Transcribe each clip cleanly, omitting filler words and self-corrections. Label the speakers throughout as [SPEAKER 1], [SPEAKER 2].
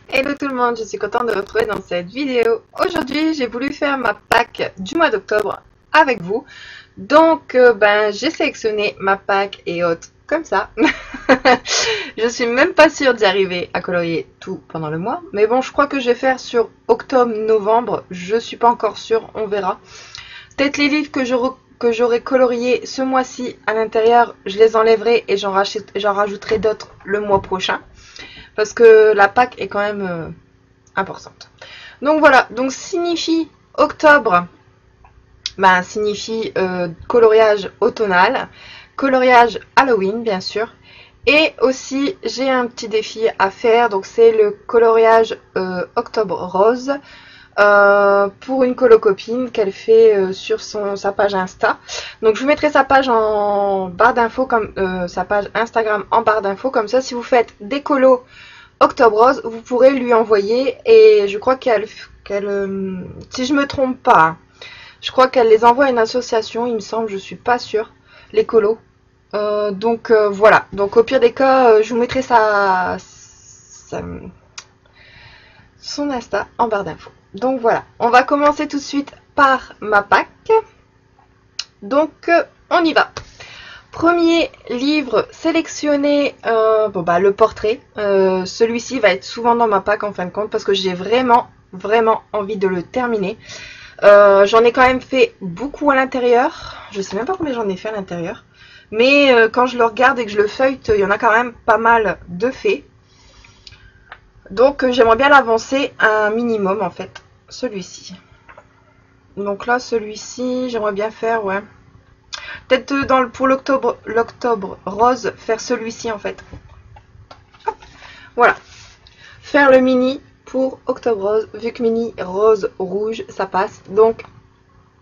[SPEAKER 1] Hello tout le monde, je suis contente de vous retrouver dans cette vidéo. Aujourd'hui, j'ai voulu faire ma pack du mois d'octobre avec vous. Donc, j'ai sélectionné ma pack et autres comme ça. Je suis même pas sûre d'y arriver à colorier tout pendant le mois. Mais bon, je crois que je vais faire sur octobre-novembre. Je suis pas encore sûre, on verra. Peut-être les livres que j'aurai coloriés ce mois-ci à l'intérieur, je les enlèverai et j'en rajouterai d'autres le mois prochain. Parce que la pack est quand même importante. Donc voilà, donc signifie octobre, signifie coloriage automnal, coloriage Halloween bien sûr. Et aussi j'ai un petit défi à faire, donc c'est le coloriage octobre rose. Pour une colocopine qu'elle fait sur sa page Insta. Donc je vous mettrai sa page en barre d'infos, comme sa page Instagram en barre d'infos, comme ça si vous faites des colos Octobre Rose, vous pourrez lui envoyer, et je crois qu'elle si je me trompe pas, je crois qu'elle les envoie à une association, il me semble, je suis pas sûre, les colos. Voilà, donc au pire des cas, je vous mettrai son Insta en barre d'infos. Donc voilà, on va commencer tout de suite par ma pack. Donc on y va. Premier livre sélectionné, le portrait. Celui-ci va être souvent dans ma pack en fin de compte parce que j'ai vraiment envie de le terminer. J'en ai quand même fait beaucoup à l'intérieur. Je sais même pas combien j'en ai fait à l'intérieur. Mais quand je le regarde et que je le feuillete, il y en a quand même pas mal de faits. Donc j'aimerais bien l'avancer un minimum en fait, celui-ci. Donc là, celui-ci, j'aimerais bien faire, ouais. Peut-être pour l'octobre rose, faire celui-ci en fait. Hop, voilà. Faire le mini pour octobre rose, vu que mini rose rouge, ça passe. Donc,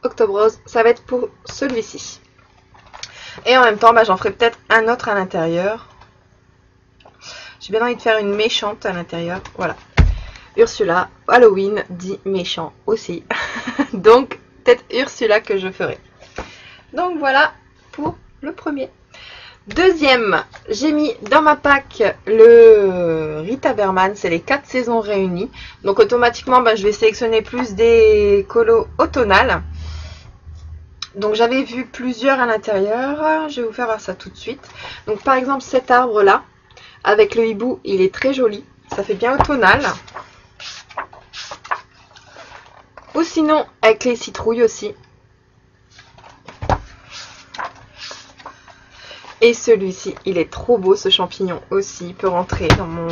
[SPEAKER 1] octobre rose, ça va être pour celui-ci. Et en même temps, j'en ferai peut-être un autre à l'intérieur. J'ai bien envie de faire une méchante à l'intérieur. Voilà. Ursula, Halloween dit méchant aussi. Donc, peut-être Ursula que je ferai. Donc voilà pour le premier. Deuxième, j'ai mis dans ma pack le Rita Berman, c'est les 4 saisons réunies. Donc automatiquement, je vais sélectionner plus des colos automnales. Donc j'avais vu plusieurs à l'intérieur, je vais vous faire voir ça tout de suite. Donc par exemple cet arbre là, avec le hibou, il est très joli, ça fait bien automnal. Ou sinon avec les citrouilles aussi. Et celui-ci, il est trop beau, ce champignon aussi. Il peut rentrer dans mon...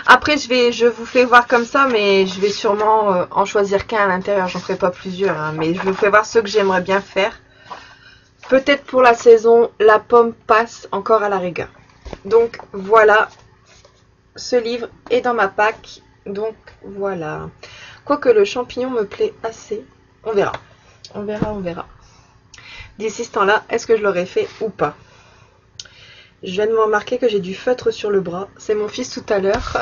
[SPEAKER 1] Après, je vous fais voir comme ça, mais je vais sûrement en choisir qu'un à l'intérieur. J'en ferai pas plusieurs, hein, mais je vous fais voir ceux que j'aimerais bien faire. Peut-être pour la saison, la pomme passe encore à la rigueur. Donc, voilà. Ce livre est dans ma pack. Donc, voilà. Quoique le champignon me plaît assez. On verra. On verra. D'ici ce temps-là, est-ce que je l'aurais fait ou pas? Je viens de me remarquer que j'ai du feutre sur le bras. C'est mon fils tout à l'heure.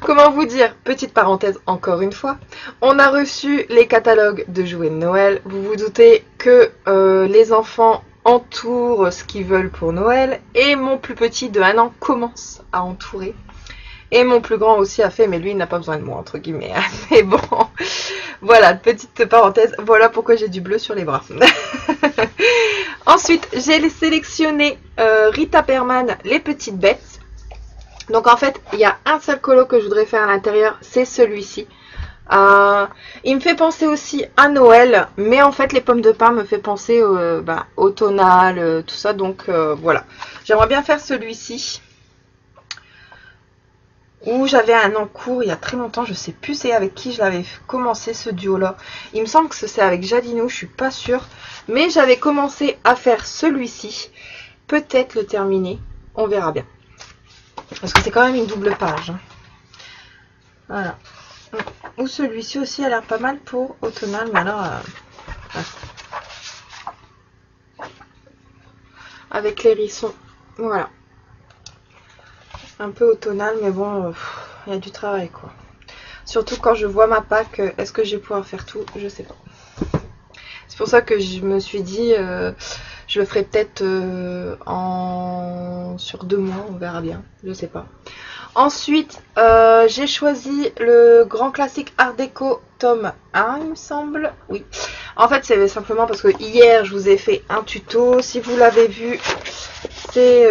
[SPEAKER 1] Comment vous dire? Petite parenthèse encore une fois. On a reçu les catalogues de jouets de Noël. Vous vous doutez que les enfants entourent ce qu'ils veulent pour Noël. Et mon plus petit de 1 an commence à entourer. Et mon plus grand aussi a fait, mais lui il n'a pas besoin de moi entre guillemets. Mais bon, voilà, petite parenthèse. Voilà pourquoi j'ai du bleu sur les bras. Ensuite, j'ai sélectionné Rita Berman, les petites bêtes. Donc en fait, il y a un seul colo que je voudrais faire à l'intérieur, c'est celui-ci. Il me fait penser aussi à Noël, mais en fait les pommes de pin me fait penser au tonal, tout ça. Donc voilà, j'aimerais bien faire celui-ci. Où j'avais un en cours il y a très longtemps, je sais plus c'est avec qui je l'avais commencé ce duo là. Il me semble que c'est avec Jadino, je suis pas sûre. Mais j'avais commencé à faire celui-ci. Peut-être le terminer, on verra bien. Parce que c'est quand même une double page. Hein. Voilà. Ou celui-ci aussi a l'air pas mal pour automnal, mais alors... avec les hérissons. Voilà. Un peu automnal, mais bon, il y a du travail quoi. Surtout quand je vois ma pack, est-ce que je vais pouvoir faire tout? Je sais pas. C'est pour ça que je me suis dit, je le ferai peut-être sur 2 mois, on verra bien. Je sais pas. Ensuite, j'ai choisi le grand classique Art Déco tome 1, il me semble. Oui. En fait, c'est simplement parce que hier, je vous ai fait un tuto. Si vous l'avez vu, c'est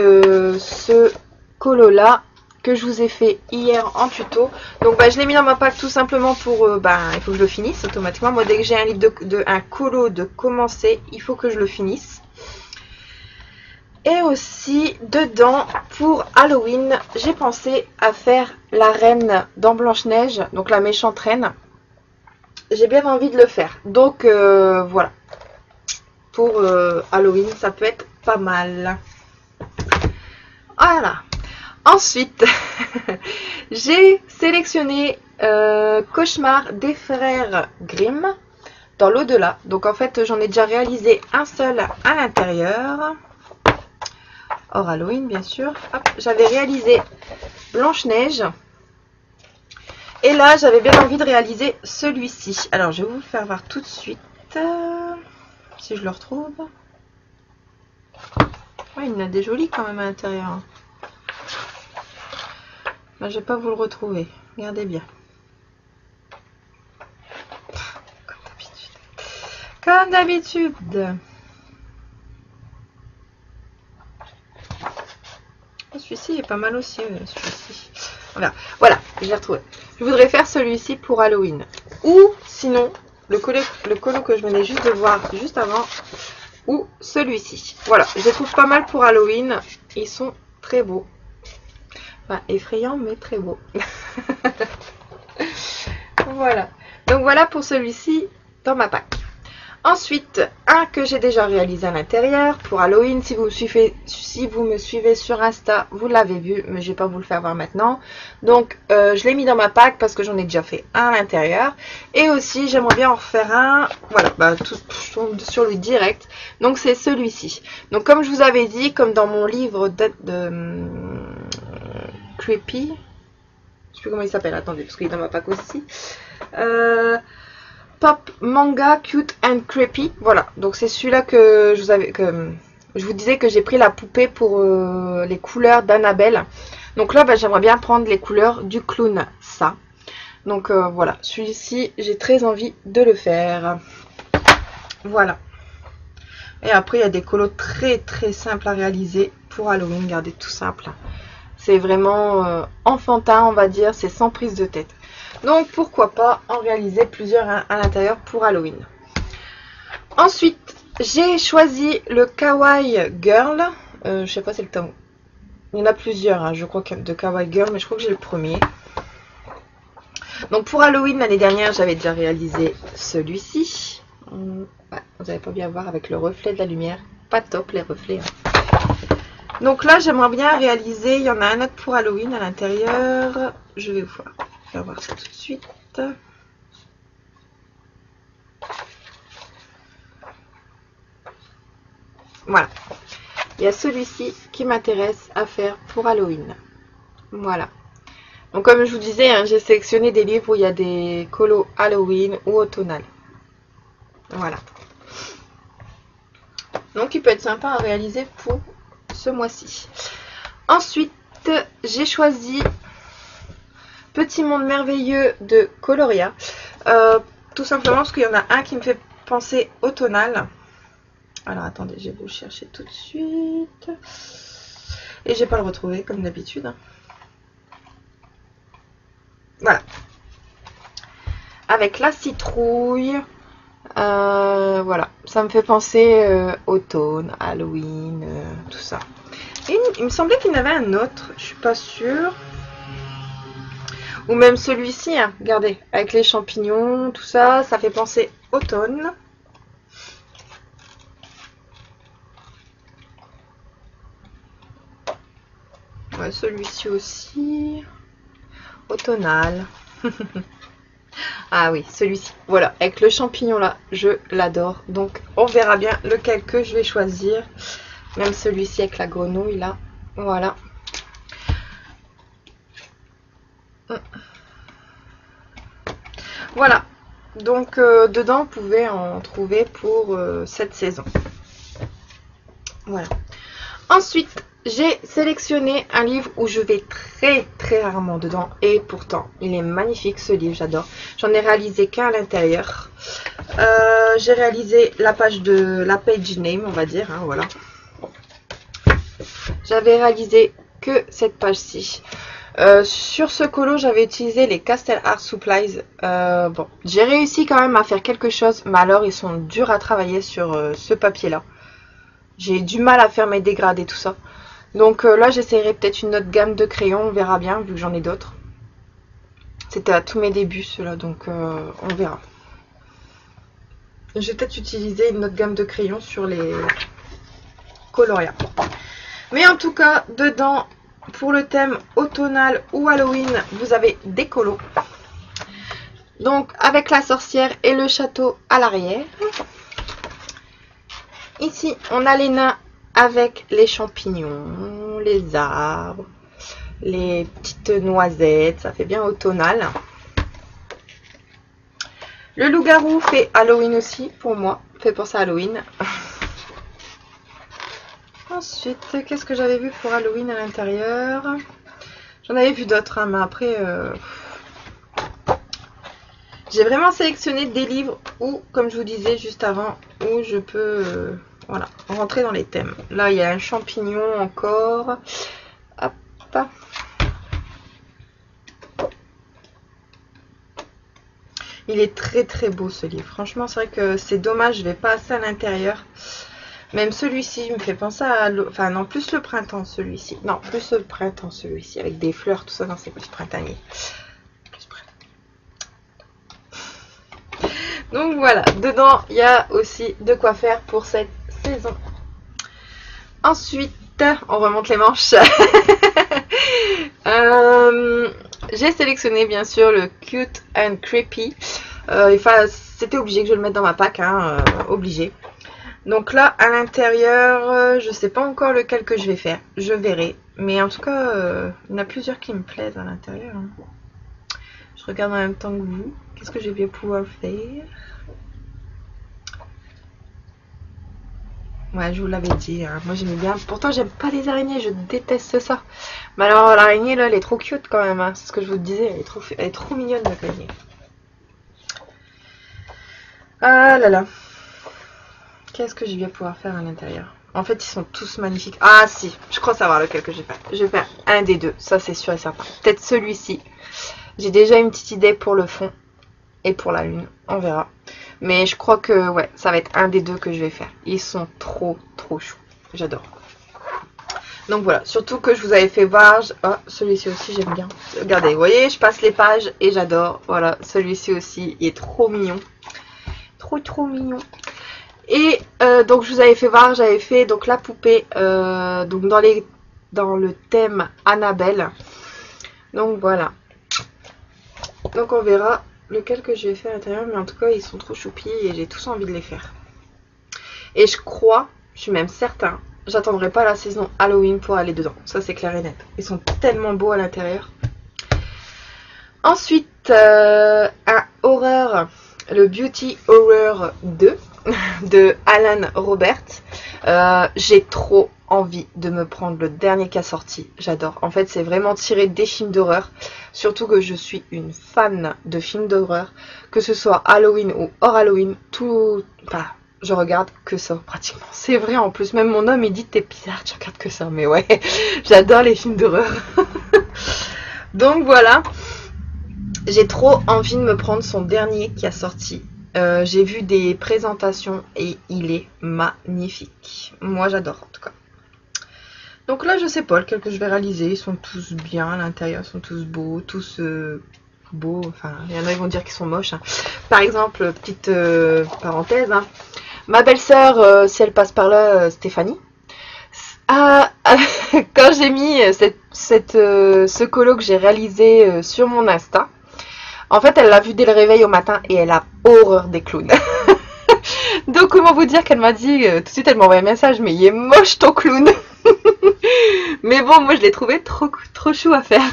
[SPEAKER 1] ce colo-là que je vous ai fait hier en tuto. Donc, bah, je l'ai mis dans ma pack tout simplement pour... il faut que je le finisse automatiquement. Moi, dès que j'ai un livre un colo de commencer, il faut que je le finisse. Et aussi, dedans, pour Halloween, j'ai pensé à faire la reine dans Blanche-Neige, donc la méchante reine. J'ai bien envie de le faire. Donc, voilà. Pour Halloween, ça peut être pas mal. Voilà. Ensuite, j'ai sélectionné Cauchemar des frères Grimm dans l'au-delà. Donc, en fait, j'en ai déjà réalisé un seul à l'intérieur. Hors Halloween, bien sûr. J'avais réalisé Blanche-Neige. Et là, j'avais bien envie de réaliser celui-ci. Alors, je vais vous le faire voir tout de suite. Si je le retrouve. Ouais, il y en a des jolis quand même à l'intérieur. Là, je vais pas vous le retrouver. Regardez bien. Comme d'habitude. Comme d'habitude. Celui-ci est pas mal aussi. Celui-ci. Voilà, je l'ai retrouvé. Je voudrais faire celui-ci pour Halloween. Ou sinon, le colo que je venais juste de voir juste avant. Ou celui-ci. Voilà, je les trouve pas mal pour Halloween. Ils sont très beaux. Enfin, effrayants, mais très beaux. Voilà. Donc voilà pour celui-ci dans ma pack. Ensuite, un que j'ai déjà réalisé à l'intérieur pour Halloween. Si vous me suivez sur Insta, vous l'avez vu, mais je vais pas vous le faire voir maintenant. Donc, je l'ai mis dans ma pack parce que j'en ai déjà fait un à l'intérieur. Et aussi, j'aimerais bien en refaire un. Voilà, je tombe sur lui direct. Donc, c'est celui-ci. Donc, comme je vous avais dit, comme dans mon livre de Creepy. Je sais plus comment il s'appelle, attendez, parce qu'il est dans ma pack aussi. Pop Manga Cute and Creepy. Voilà, donc c'est celui-là que je vous disais que j'ai pris la poupée pour les couleurs d'Annabelle. Donc là, j'aimerais bien prendre les couleurs du clown, ça. Donc voilà, celui-ci, j'ai très envie de le faire. Voilà. Et après, il y a des colos très très simples à réaliser pour Halloween. Regardez, tout simple. C'est vraiment enfantin, on va dire. C'est sans prise de tête. Donc, pourquoi pas en réaliser plusieurs à l'intérieur pour Halloween. Ensuite, j'ai choisi le Kawaii Girl. Je sais pas, c'est le tome. Il y en a plusieurs, hein, je crois, de Kawaii Girl, mais je crois que j'ai le premier. Donc, pour Halloween, l'année dernière, j'avais déjà réalisé celui-ci. Ouais, vous n'allez pas bien voir avec le reflet de la lumière. Pas top, les reflets. Hein. Donc là, j'aimerais bien réaliser. Il y en a un autre pour Halloween à l'intérieur. Je vais voir ça tout de suite. Voilà. Il y a celui-ci qui m'intéresse à faire pour Halloween. Voilà. Donc comme je vous disais, hein, j'ai sélectionné des livres où il y a des colos Halloween ou automnal. Voilà. Donc il peut être sympa à réaliser pour ce mois-ci. Ensuite, j'ai choisi Petit Monde Merveilleux de Coloria. Tout simplement parce qu'il y en a un qui me fait penser automnal. Alors attendez, je vais vous le chercher tout de suite. Et je vais pas le retrouver comme d'habitude. Voilà. Avec la citrouille. Voilà. Ça me fait penser automne, Halloween, tout ça. Et il me semblait qu'il y en avait un autre. Je suis pas sûre. Ou même celui-ci, hein, regardez, avec les champignons, tout ça, ça fait penser automne. Ouais, celui-ci aussi. Automnal. Ah oui, celui-ci. Voilà, avec le champignon là, je l'adore. Donc, on verra bien lequel que je vais choisir. Même celui-ci avec la grenouille là. Voilà. Voilà. Donc, dedans, vous pouvez en trouver pour cette saison. Voilà. Ensuite, J'ai sélectionné un livre où je vais très rarement dedans et pourtant il est magnifique ce livre, j'adore. J'en ai réalisé qu'un à l'intérieur. J'ai réalisé la page name, on va dire, hein, voilà. J'avais réalisé que cette page-ci. Sur ce colo, j'avais utilisé les Castle Art Supplies. Bon, j'ai réussi quand même à faire quelque chose, mais alors ils sont durs à travailler sur ce papier-là. J'ai du mal à faire mes dégradés, tout ça. Donc là, j'essaierai peut-être une autre gamme de crayons, on verra bien, vu que j'en ai d'autres. C'était à tous mes débuts, ceux-là, donc on verra. Je vais peut-être utiliser une autre gamme de crayons sur les coloriens. Mais en tout cas, dedans, pour le thème automnal ou Halloween, vous avez des colos. Donc, avec la sorcière et le château à l'arrière. Ici, on a les nains avec les champignons, les arbres, les petites noisettes. Ça fait bien automnal. Le loup-garou fait Halloween aussi, pour moi. Fait penser à Halloween. Ensuite, qu'est-ce que j'avais vu pour Halloween à l'intérieur? J'en avais vu d'autres, hein, mais après... j'ai vraiment sélectionné des livres où, comme je vous disais juste avant, où je peux voilà, rentrer dans les thèmes. Là, il y a un champignon encore. Hop. Il est très beau ce livre. Franchement, c'est vrai que c'est dommage, je vais pas assez à l'intérieur. Même celui-ci me fait penser à... Enfin, non, plus le printemps, celui-ci. Non, plus le printemps, celui-ci. Avec des fleurs, tout ça. Non, c'est plus printanier. Donc voilà, dedans, il y a aussi de quoi faire pour cette saison. Ensuite, on remonte les manches. J'ai sélectionné, bien sûr, le Cute and Creepy. C'était obligé que je le mette dans ma pack, hein, obligé. Donc là, à l'intérieur, je sais pas encore lequel que je vais faire. Je verrai. Mais en tout cas, il y en a plusieurs qui me plaisent à l'intérieur. Hein. Je regarde en même temps que vous. Qu'est-ce que je vais pouvoir faire? Ouais, je vous l'avais dit. Hein. Moi, j'aime bien. Pourtant, j'aime pas les araignées. Je déteste ça. Mais alors, l'araignée, là, elle est trop cute quand même. Hein. C'est ce que je vous disais. Elle est trop mignonne, l'araignée. Ah là là. Qu'est-ce que je vais pouvoir faire à l'intérieur? En fait, ils sont tous magnifiques. Ah si, je crois savoir lequel que je vais faire. Je vais faire un des deux, ça c'est sûr et certain. Peut-être celui-ci. J'ai déjà une petite idée pour le fond et pour la lune. On verra. Mais je crois que ouais, ça va être un des deux que je vais faire. Ils sont trop choux. J'adore. Donc voilà, surtout que je vous avais fait voir. Oh, celui-ci aussi j'aime bien. Regardez, vous voyez, je passe les pages et j'adore. Voilà, celui-ci aussi, il est trop mignon. Trop mignon. Et donc je vous avais fait voir, j'avais fait donc la poupée donc dans le thème Annabelle. Donc voilà. Donc on verra lequel que je vais faire à l'intérieur, mais en tout cas ils sont trop choupis et j'ai tous envie de les faire. Et je crois, je suis même certain, j'attendrai pas la saison Halloween pour aller dedans. Ça c'est clair et net. Ils sont tellement beaux à l'intérieur. Ensuite, un horreur, le Beauty Horror 2 de Alan Robert. J'ai trop envie de me prendre le dernier qui a sorti. J'adore. En fait, c'est vraiment tiré des films d'horreur. Surtout que je suis une fan de films d'horreur. Que ce soit Halloween ou hors Halloween, tout... Enfin, je regarde que ça, pratiquement. C'est vrai, en plus. Même mon homme, il dit, t'es bizarre, tu regardes que ça. Mais ouais, j'adore les films d'horreur. Donc voilà. J'ai trop envie de me prendre son dernier qui a sorti. J'ai vu des présentations et il est magnifique. Moi j'adore en tout cas. Donc là je sais pas lequel que je vais réaliser. Ils sont tous bien à l'intérieur, ils sont tous beaux, tous beaux. Enfin il y en a qui vont dire qu'ils sont moches. Hein. Par exemple, petite parenthèse. Hein. Ma belle-sœur, si elle passe par là, Stéphanie. Quand j'ai mis ce colo que j'ai réalisé sur mon Insta. En fait, elle l'a vu dès le réveil au matin et elle a horreur des clowns. Donc, comment vous dire qu'elle m'a dit, tout de suite, elle m'a envoyé un message, mais il est moche ton clown. Mais bon, moi, je l'ai trouvé trop chou à faire.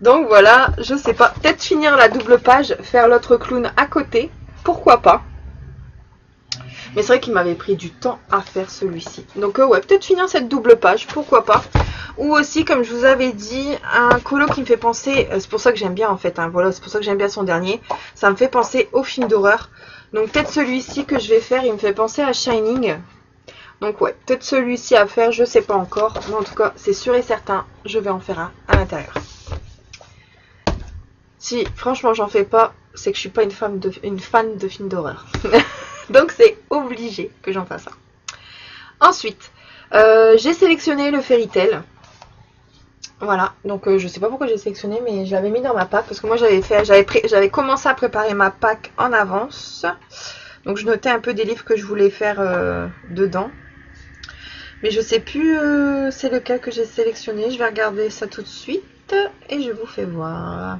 [SPEAKER 1] Donc, voilà, je sais pas. Peut-être finir la double page, faire l'autre clown à côté. Pourquoi pas. Mais c'est vrai qu'il m'avait pris du temps à faire celui-ci. Donc ouais, peut-être finir cette double page, pourquoi pas. Ou aussi, comme je vous avais dit, un colo qui me fait penser, c'est pour ça que j'aime bien en fait, hein, voilà, c'est pour ça que j'aime bien son dernier. Ça me fait penser au film d'horreur. Donc peut-être celui-ci que je vais faire, il me fait penser à Shining. Donc ouais, peut-être celui-ci à faire, je sais pas encore. Mais en tout cas, c'est sûr et certain, je vais en faire un à l'intérieur. Si franchement j'en fais pas, c'est que je suis pas une fan de films d'horreur. Donc c'est obligé que j'en fasse un. Ensuite, j'ai sélectionné le Fairy Tail. Voilà, donc je sais pas pourquoi j'ai sélectionné, mais je l'avais mis dans ma pack parce que moi j'avais commencé à préparer ma pack en avance. Donc je notais un peu des livres que je voulais faire dedans. Mais je sais plus c'est lequel que j'ai sélectionné. Je vais regarder ça tout de suite et je vous fais voir.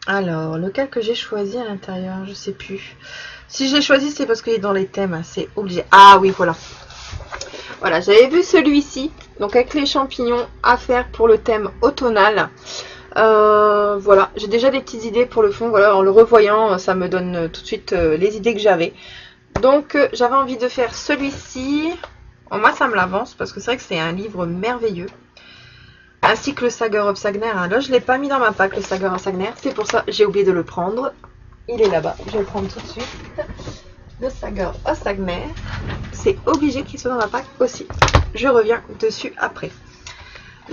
[SPEAKER 1] Alors, lequel que j'ai choisi à l'intérieur, je sais plus. Si j'ai choisi, c'est parce qu'il est dans les thèmes, hein, c'est obligé. Ah oui, voilà. Voilà, j'avais vu celui-ci, donc avec les champignons à faire pour le thème automnal. Voilà, j'ai déjà des petites idées pour le fond. Voilà, en le revoyant, ça me donne tout de suite les idées que j'avais. Donc, j'avais envie de faire celui-ci. Bon, moi, ça me l'avance parce que c'est vrai que c'est un livre merveilleux. Ainsi que le Saga of Sagner. Là, je ne l'ai pas mis dans ma pack, le Saga of Sagner. C'est pour ça que j'ai oublié de le prendre. Il est là-bas. Je vais le prendre tout de suite. Le Saga of Sagner. C'est obligé qu'il soit dans ma pack aussi. Je reviens dessus après.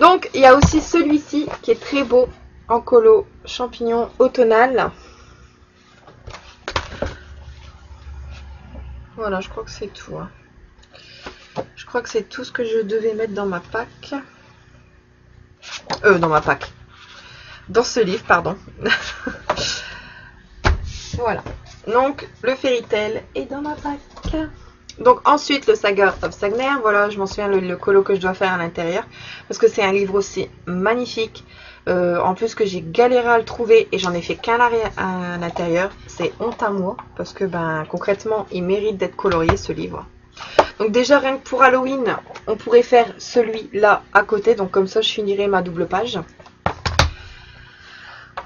[SPEAKER 1] Donc, il y a aussi celui-ci qui est très beau en colo champignon automnal. Voilà, je crois que c'est tout. Hein. Je crois que c'est tout ce que je devais mettre dans ma pack. Dans ma pack. Dans ce livre, pardon. Voilà. Donc, le Fairy Tail est dans ma pack. Donc, ensuite, le Saga of Sagner. Voilà, je m'en souviens, le colo que je dois faire à l'intérieur. Parce que c'est un livre aussi magnifique. En plus que j'ai galéré à le trouver et j'en ai fait qu'un à l'intérieur. C'est honte à moi. Parce que, ben, concrètement, il mérite d'être colorié, ce livre. Donc déjà, rien que pour Halloween, on pourrait faire celui-là à côté. Donc comme ça, je finirai ma double page.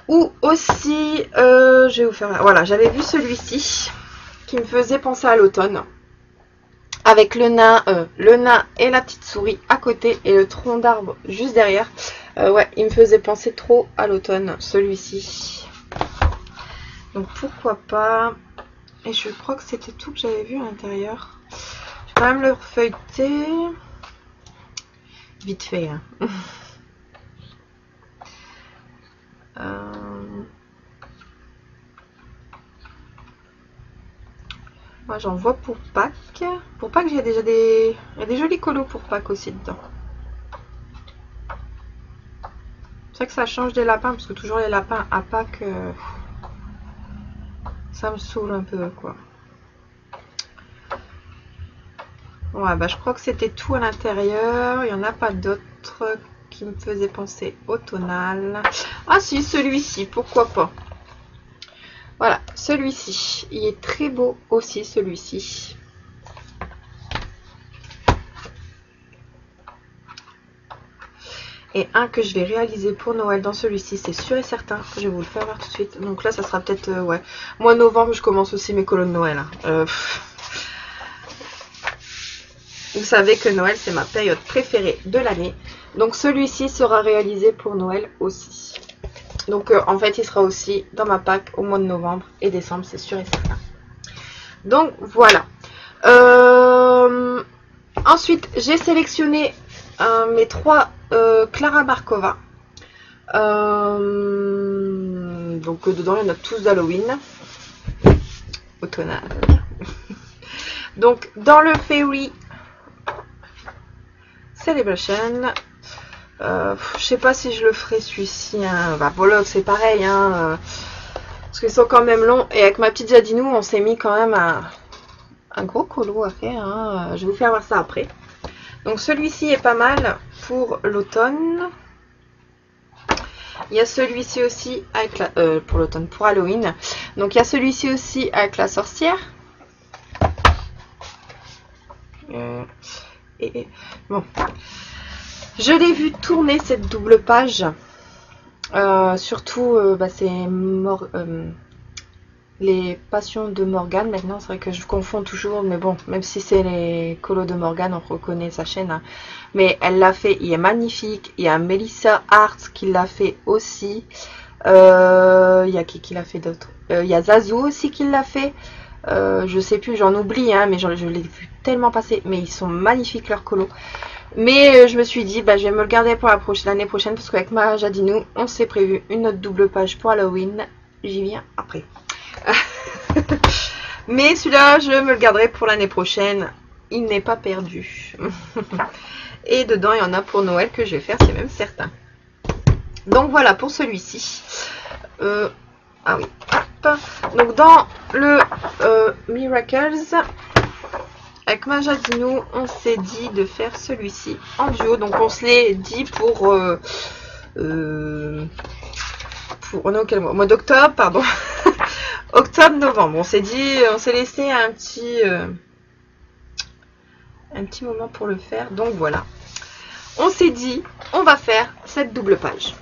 [SPEAKER 1] Ou aussi, je vais vous faire... Voilà, j'avais vu celui-ci qui me faisait penser à l'automne. Avec le nain et la petite souris à côté et le tronc d'arbre juste derrière. Ouais, il me faisait penser trop à l'automne, celui-ci. Donc pourquoi pas. Et je crois que c'était tout que j'avais vu à l'intérieur. Je vais quand même le feuilleter. Vite fait. Hein. Moi j'en vois pour Pâques. Pour Pâques, j'ai déjà des... Il y a des jolis colos pour Pâques aussi dedans. C'est vrai que ça change des lapins, parce que toujours les lapins à Pâques, ça me saoule un peu quoi. Ouais, bah je crois que c'était tout à l'intérieur. Il n'y en a pas d'autres qui me faisaient penser automnal. Ah si, celui-ci, pourquoi pas. Voilà, celui-ci. Il est très beau aussi, celui-ci. Et un que je vais réaliser pour Noël dans celui-ci, c'est sûr et certain. Je vais vous le faire voir tout de suite. Donc là, ça sera peut-être... ouais. Mois de novembre, je commence aussi mes colos de Noël. Hein. Vous savez que Noël, c'est ma période préférée de l'année. Donc celui-ci sera réalisé pour Noël aussi. Donc en fait, il sera aussi dans ma pack au mois de novembre et décembre, c'est sûr et certain. Donc voilà. Ensuite, j'ai sélectionné mes 3 Clara Markova. Donc dedans, il y en a tous d'Halloween. Automnal. Donc dans le Fairy Celebration, je sais pas si je le ferai celui-ci. Hein. Bah, Bolog, c'est pareil. Hein, parce qu'ils sont quand même longs. Et avec ma petite Jadinou, on s'est mis quand même un gros colo à faire. Hein. Je vais vous faire voir ça après. Donc celui-ci est pas mal pour l'automne. Il y a celui-ci aussi avec la, pour l'automne, pour Halloween. Donc il y a celui-ci aussi avec la sorcière. Et bon, je l'ai vu tourner cette double page. Surtout, bah, c'est les passions de Morgane. Maintenant, c'est vrai que je confonds toujours, mais bon, même si c'est les colos de Morgane, on reconnaît sa chaîne. Hein. Mais elle l'a fait, il est magnifique. Il y a Melissa Hart qui l'a fait aussi. Il y a qui l'a fait d'autre? Il y a Zazu aussi qui l'a fait. Je sais plus, j'en oublie, hein, mais je l'ai vu tellement passer. Mais ils sont magnifiques leurs colos. Mais je me suis dit, bah, je vais me le garder pour l'année prochaine parce qu'avec ma Jadinou, on s'est prévu une autre double page pour Halloween. J'y viens après. Mais celui-là, je me le garderai pour l'année prochaine. Il n'est pas perdu. Et dedans, il y en a pour Noël que je vais faire, c'est même certain. Donc voilà pour celui-ci. Ah oui. Hop. Donc dans le Miracles, avec ma Jadinou, on s'est dit de faire celui-ci en duo. Donc on se l'est dit pour on est au quel mois? Mois d'octobre, pardon. Octobre-novembre. On s'est dit, on s'est laissé un petit moment pour le faire. Donc voilà. On s'est dit, on va faire cette double page.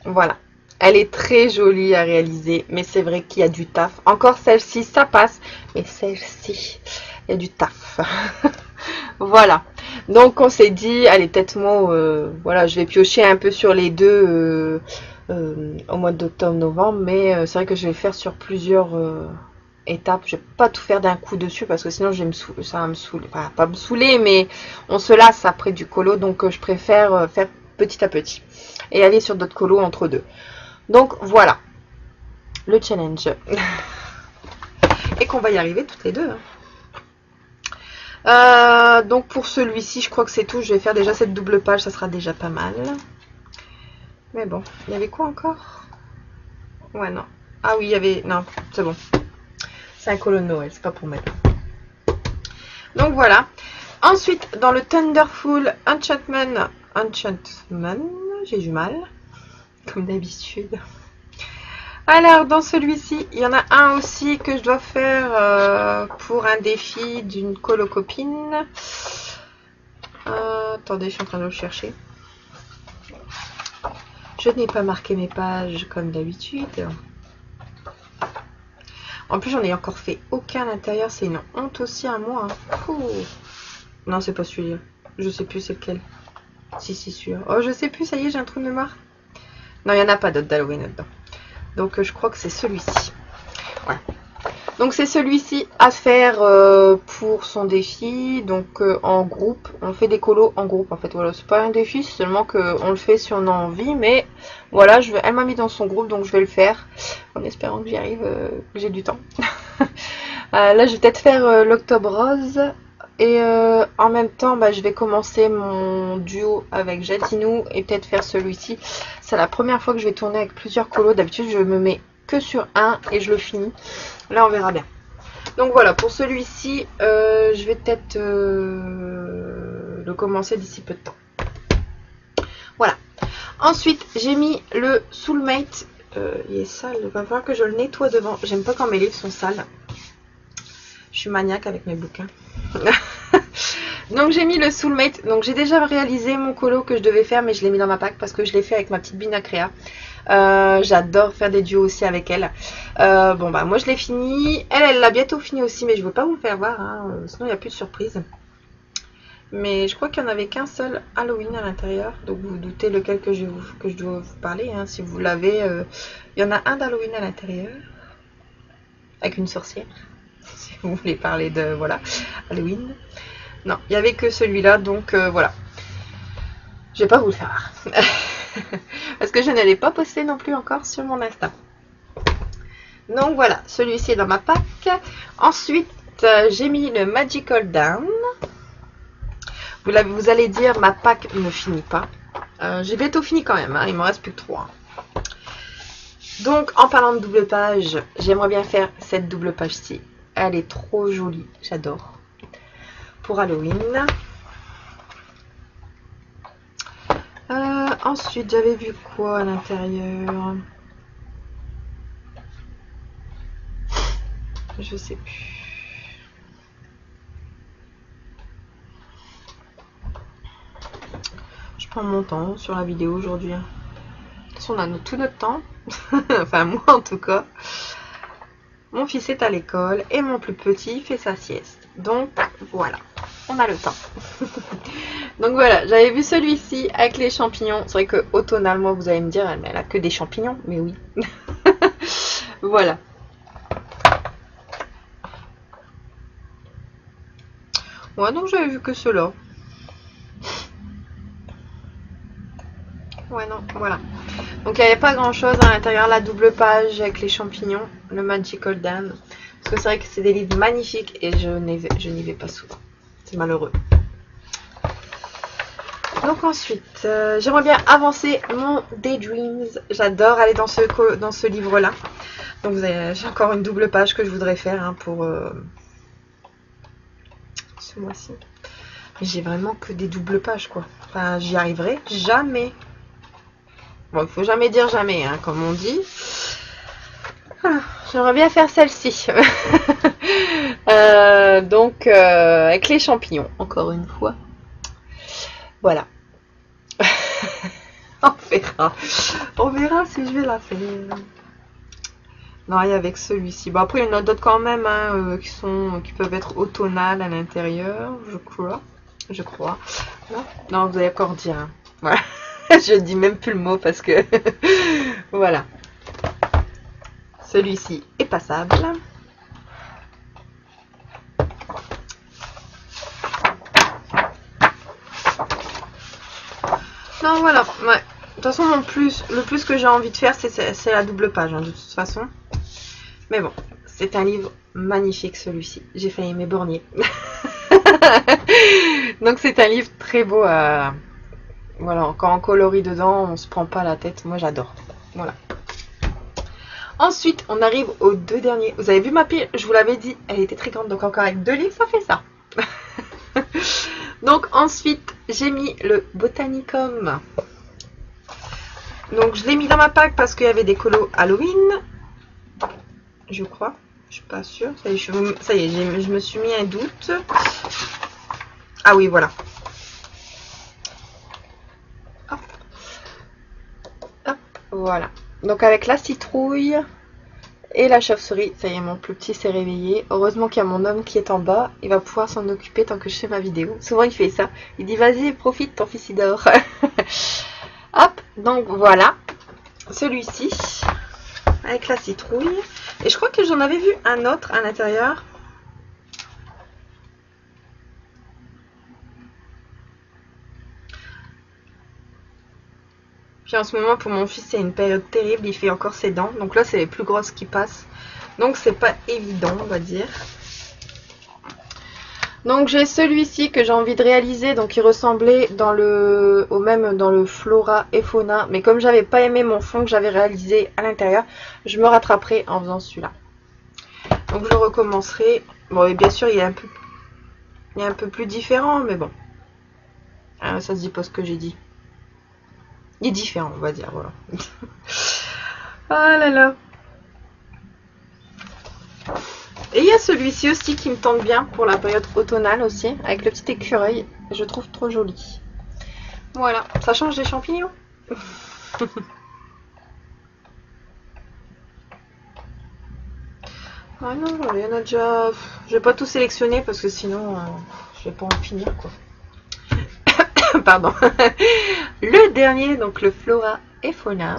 [SPEAKER 1] Voilà. Elle est très jolie à réaliser, mais c'est vrai qu'il y a du taf. Encore celle-ci, ça passe, mais celle-ci, il y a du taf. Voilà. Donc on s'est dit, allez, peut-être moi, voilà, je vais piocher un peu sur les deux au mois d'octobre-novembre, mais c'est vrai que je vais faire sur plusieurs étapes. Je vais pas tout faire d'un coup dessus parce que sinon je vais ça va me saouler. Enfin, pas me saouler, mais on se lasse après du colo, donc je préfère faire petit à petit et aller sur d'autres colos entre deux. Donc voilà le challenge. Et qu'on va y arriver toutes les deux. Donc pour celui-ci, je crois que c'est tout. Je vais faire déjà cette double page, ça sera déjà pas mal. Mais bon, il y avait quoi encore? Ouais, non. Ah oui, il y avait... Non, c'est bon. C'est un colo de Noël, c'est pas pour mettre. Donc voilà. Ensuite, dans le Thunderful Enchantment, j'ai du mal, comme d'habitude. Alors, dans celui-ci, il y en a un aussi que je dois faire pour un défi d'une colocopine. Attendez, je suis en train de le chercher. Je n'ai pas marqué mes pages comme d'habitude. En plus, j'en ai encore fait aucun à l'intérieur. C'est une honte aussi à moi. Hein. Non, c'est pas celui-là. Je sais plus c'est lequel. Si, c'est sûr. Oh, je sais plus, ça y est, j'ai un trou de mémoire. Non, il n'y en a pas d'autres d'Halloween là-dedans. Donc, je crois que c'est celui-ci. Voilà. Donc, c'est celui-ci à faire pour son défi. Donc, en groupe. On fait des colos en groupe, en fait. Voilà, c'est pas un défi, c'est seulement qu'on le fait si on a envie. Mais voilà, elle m'a mis dans son groupe, donc je vais le faire. En espérant que j'y arrive, que j'ai du temps. Là, je vais peut-être faire l'Octobre Rose. Et en même temps, bah, je vais commencer mon duo avec Jadinou et peut-être faire celui-ci. C'est la première fois que je vais tourner avec plusieurs colos. D'habitude, je me mets que sur un et je le finis. Là, on verra bien. Donc voilà, pour celui-ci, je vais peut-être le commencer d'ici peu de temps. Voilà. Ensuite, j'ai mis le Soulmate. Il est sale, il va falloir que je le nettoie devant. J'aime pas quand mes livres sont sales. Je suis maniaque avec mes bouquins. Donc j'ai mis le Soulmate. Donc j'ai déjà réalisé mon colo que je devais faire, mais je l'ai mis dans ma pack parce que je l'ai fait avec ma petite Bina Créa. J'adore faire des duos aussi avec elle. Bon bah moi je l'ai fini. Elle l'a bientôt fini aussi, mais je veux pas vous le faire voir, hein, sinon il n'y a plus de surprise. Mais je crois qu'il n'y en avait qu'un seul Halloween à l'intérieur. Donc vous vous doutez lequel que je dois vous parler. Hein. Si vous l'avez, il y en a un d'Halloween à l'intérieur. Avec une sorcière. Si vous voulez parler de, voilà, Halloween. Non, il n'y avait que celui-là. Donc voilà. Je vais pas vous le faire voir. Parce que je ne l'ai pas posté non plus encore sur mon Insta. Donc voilà, celui-ci est dans ma pack. Ensuite, j'ai mis le Magical Down. Vous allez dire, ma pack ne finit pas. J'ai bientôt fini quand même, hein, il me reste plus que 3. Donc, en parlant de double page, j'aimerais bien faire cette double page-ci. Elle est trop jolie, j'adore. Pour Halloween. Ensuite, j'avais vu quoi à l'intérieur? Je sais plus. Je prends mon temps sur la vidéo aujourd'hui. De toute façon, on a tout notre temps. Enfin, moi en tout cas. mon fils est à l'école et mon plus petit fait sa sieste. Donc voilà, on a le temps. Donc voilà, j'avais vu celui-ci avec les champignons. C'est vrai que automnalement, vous allez me dire, elle a que des champignons, mais oui. Voilà. Ouais, donc j'avais vu que ceux-là. Ouais, non, voilà. Donc il n'y avait pas grand-chose à l'intérieur, la double page avec les champignons, le Magical Dam. Parce que c'est vrai que c'est des livres magnifiques et je n'y vais pas souvent. C'est malheureux. Donc ensuite, j'aimerais bien avancer mon Daydreams. J'adore aller dans ce livre-là. Donc j'ai encore une double page que je voudrais faire hein, pour ce mois-ci. Mais j'ai vraiment que des doubles pages quoi. Enfin, j'y arriverai jamais. Bon, il faut jamais dire jamais, hein, comme on dit. Ah, j'aimerais bien faire celle-ci. Donc, avec les champignons, encore une fois. Voilà. On verra. On verra si je vais la faire. Non, et avec celui-ci. Bon, après, il y en a d'autres quand même hein, qui peuvent être automnales à l'intérieur, je crois. Non, vous allez encore dire. Hein. Voilà. Je dis même plus le mot parce que... Voilà. Celui-ci est passable. Non, voilà. Ouais. De toute façon, le plus que j'ai envie de faire, c'est la double page, hein, de toute façon. Mais bon, c'est un livre magnifique, celui-ci. J'ai failli m'éborgner. Donc, c'est un livre très beau à... Voilà, quand on colorie dedans, on se prend pas la tête. Moi, j'adore. Voilà. Ensuite, on arrive aux deux derniers. Vous avez vu ma pile? Je vous l'avais dit, elle était très grande. Donc, encore avec 2 livres, ça fait ça. Donc, ensuite, j'ai mis le Botanicum. Donc, je l'ai mis dans ma pack parce qu'il y avait des colos Halloween. Je crois. Je suis pas sûre. Ça y est, je me suis mis un doute. Ah oui, voilà. Hop. Hop, voilà. Donc avec la citrouille et la chauve-souris, ça y est, mon plus petit s'est réveillé. Heureusement qu'il y a mon homme qui est en bas. Il va pouvoir s'en occuper tant que je fais ma vidéo. Souvent il fait ça. Il dit vas-y, profite, ton fils il dort. Hop, donc voilà. Celui-ci avec la citrouille. Et je crois que j'en avais vu un autre à l'intérieur. Puis en ce moment, pour mon fils, c'est une période terrible. Il fait encore ses dents. Donc là, c'est les plus grosses qui passent. Donc, c'est pas évident, on va dire. Donc, j'ai celui-ci que j'ai envie de réaliser. Donc, il ressemblait même dans le Flora et Fauna. Mais comme j'avais pas aimé mon fond que j'avais réalisé à l'intérieur, je me rattraperai en faisant celui-là. Donc, je recommencerai. Bon, et bien sûr, il est un peu plus différent. Mais bon. Ça se dit pas ce que j'ai dit. Il est différent, on va dire, voilà. Ah là là. Et il y a celui-ci aussi qui me tente bien pour la période automnale aussi, avec le petit écureuil. Je trouve trop joli. Voilà, ça change des champignons. Ah non, il y en a déjà... Je vais pas tout sélectionner parce que sinon, je vais pas en finir, quoi. Pardon. Le dernier, donc le Flora et Fauna.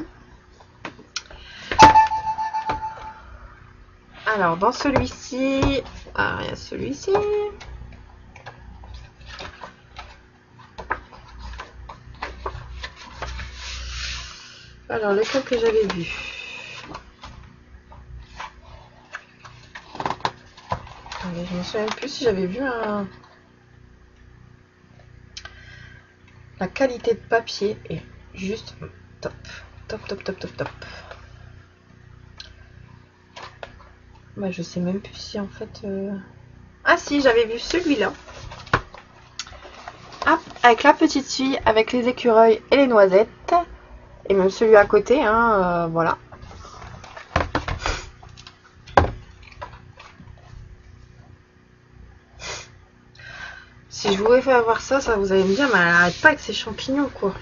[SPEAKER 1] Alors, dans celui-ci, il y a celui-ci. Alors, lequel que j'avais vu? Attendez, je me souviens plus si j'avais vu un... La qualité de papier est juste top. Top, top, top, top, top. Bah, je sais même plus si en fait... Ah si, j'avais vu celui-là. Hop, avec la petite fille, avec les écureuils et les noisettes. Et même celui à côté, hein, voilà. Si je voulais faire voir ça, vous allez me dire, mais elle arrête pas avec ses champignons, quoi.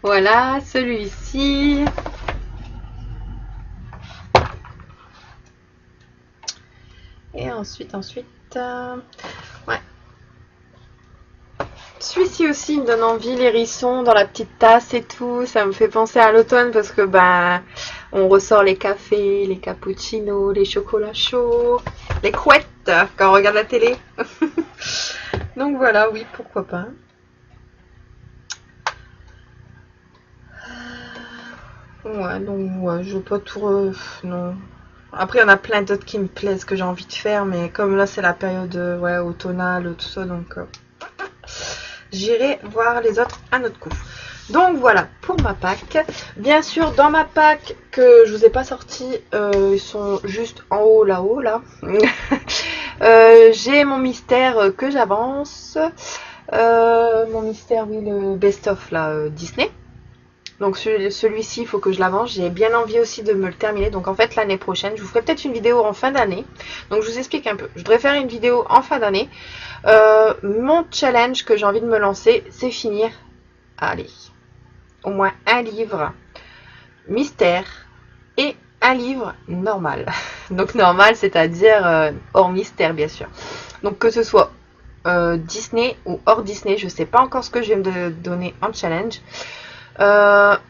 [SPEAKER 1] Voilà, celui-ci. Ouais. Celui-ci aussi me donne envie, les hérissons dans la petite tasse et tout. Ça me fait penser à l'automne parce que ben on ressort les cafés, les cappuccinos, les chocolats chauds, les couettes quand on regarde la télé. Donc voilà, oui, pourquoi pas. Ouais, donc ouais, je veux pas tout non. Après, il y en a plein d'autres qui me plaisent, que j'ai envie de faire, mais comme là, c'est la période ouais, automnale, tout ça, donc j'irai voir les autres un autre coup. Donc voilà, pour ma pack. Bien sûr, dans ma pack que je vous ai pas sorti, ils sont juste en haut, là-haut, là. J'ai mon mystère que j'avance. Mon mystère, oui, le best-of, là, Disney. Donc celui-ci, il faut que je l'avance. J'ai bien envie aussi de me le terminer. Donc en fait, l'année prochaine, je vous ferai peut-être une vidéo en fin d'année. Donc je vous explique un peu. Je voudrais faire une vidéo en fin d'année. Mon challenge que j'ai envie de me lancer, c'est finir, allez, au moins un livre mystère et un livre normal. Donc normal, c'est-à-dire hors mystère, bien sûr. Donc que ce soit Disney ou hors Disney, je ne sais pas encore ce que je vais me donner en challenge.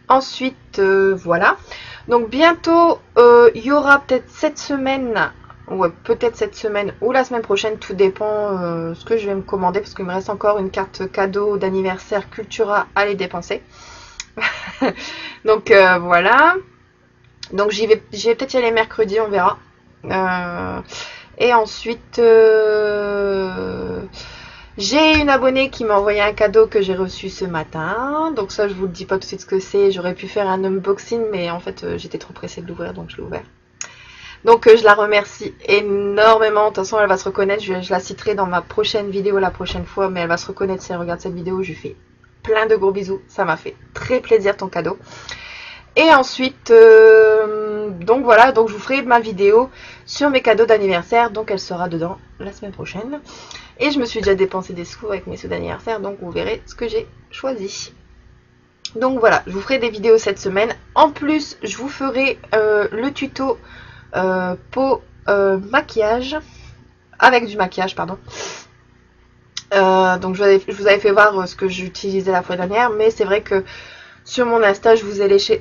[SPEAKER 1] Ensuite, voilà. Donc bientôt, il y aura peut-être cette semaine, ouais, peut-être cette semaine ou la semaine prochaine, tout dépend ce que je vais me commander parce qu'il me reste encore une carte cadeau d'anniversaire Cultura à les dépenser. Donc voilà. Donc je vais peut-être y aller mercredi, on verra. Et ensuite, j'ai une abonnée qui m'a envoyé un cadeau que j'ai reçu ce matin. Donc ça, je vous le dis pas tout de suite ce que c'est. J'aurais pu faire un unboxing, mais en fait, j'étais trop pressée de l'ouvrir, donc je l'ai ouvert. Donc je la remercie énormément. De toute façon, elle va se reconnaître. Je la citerai dans ma prochaine vidéo la prochaine fois, mais elle va se reconnaître si elle regarde cette vidéo. Je lui fais plein de gros bisous. Ça m'a fait très plaisir ton cadeau. Et ensuite, donc voilà, donc je vous ferai ma vidéo sur mes cadeaux d'anniversaire. Donc elle sera dedans la semaine prochaine. Et je me suis déjà dépensé des sous avec mes sous d'anniversaire, donc vous verrez ce que j'ai choisi. Donc voilà, je vous ferai des vidéos cette semaine. En plus, je vous ferai le tuto peau maquillage, avec du maquillage, pardon. Donc je vous avais fait voir ce que j'utilisais la fois dernière, mais c'est vrai que sur mon Insta, je vous ai laissé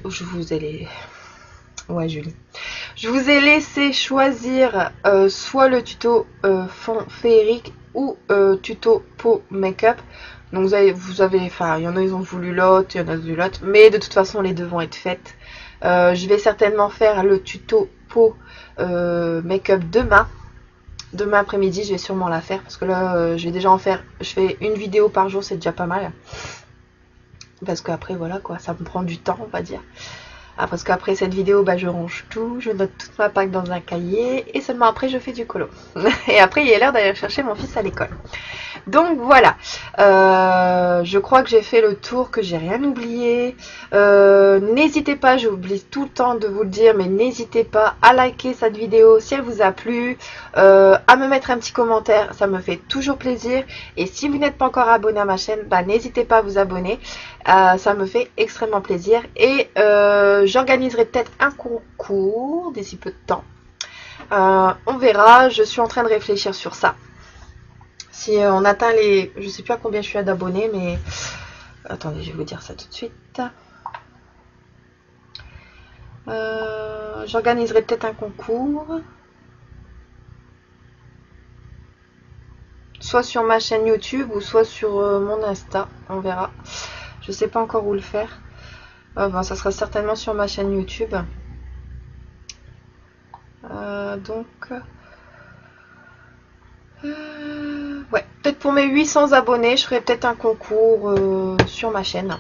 [SPEAKER 1] choisir soit le tuto fond féerique ou tuto peau make-up. Donc vous avez, enfin, il y en a ils ont voulu l'autre, il y en a voulu l'autre, mais de toute façon les deux vont être faites. Je vais certainement faire le tuto peau make-up demain. Demain après-midi, je vais sûrement la faire parce que là, je vais déjà en faire. Je fais une vidéo par jour, c'est déjà pas mal. Parce qu'après, voilà quoi, ça me prend du temps, on va dire. Ah, parce qu'après cette vidéo, bah, je range tout, je note toute ma pack dans un cahier et seulement après je fais du colo. Et après il est l'heure d'aller chercher mon fils à l'école. Donc voilà, je crois que j'ai fait le tour, que j'ai rien oublié. N'hésitez pas, j'oublie tout le temps de vous le dire, mais n'hésitez pas à liker cette vidéo si elle vous a plu, à me mettre un petit commentaire, ça me fait toujours plaisir. Et si vous n'êtes pas encore abonné à ma chaîne, bah, n'hésitez pas à vous abonner, ça me fait extrêmement plaisir. Et j'organiserai peut-être un concours d'ici peu de temps. On verra, je suis en train de réfléchir sur ça. Si on atteint les... Je sais plus à combien je suis d'abonnés, mais... Attendez, je vais vous dire ça tout de suite. J'organiserai peut-être un concours. Soit sur ma chaîne YouTube ou soit sur mon Insta. On verra. Je sais pas encore où le faire. Bon, ça sera certainement sur ma chaîne YouTube. Ouais, peut-être pour mes 800 abonnés, je ferai peut-être un concours sur ma chaîne.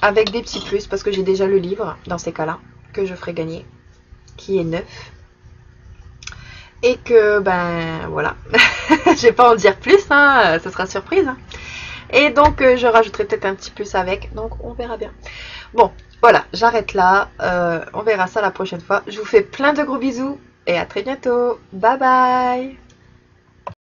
[SPEAKER 1] Avec des petits plus, parce que j'ai déjà le livre, dans ces cas-là, que je ferai gagner. Qui est neuf. Et que, ben, voilà. Je vais pas en dire plus, hein, ce sera surprise. Hein. Et donc, je rajouterai peut-être un petit plus avec. Donc, on verra bien. Bon, voilà, j'arrête là. On verra ça la prochaine fois. Je vous fais plein de gros bisous. Et à très bientôt. Bye bye.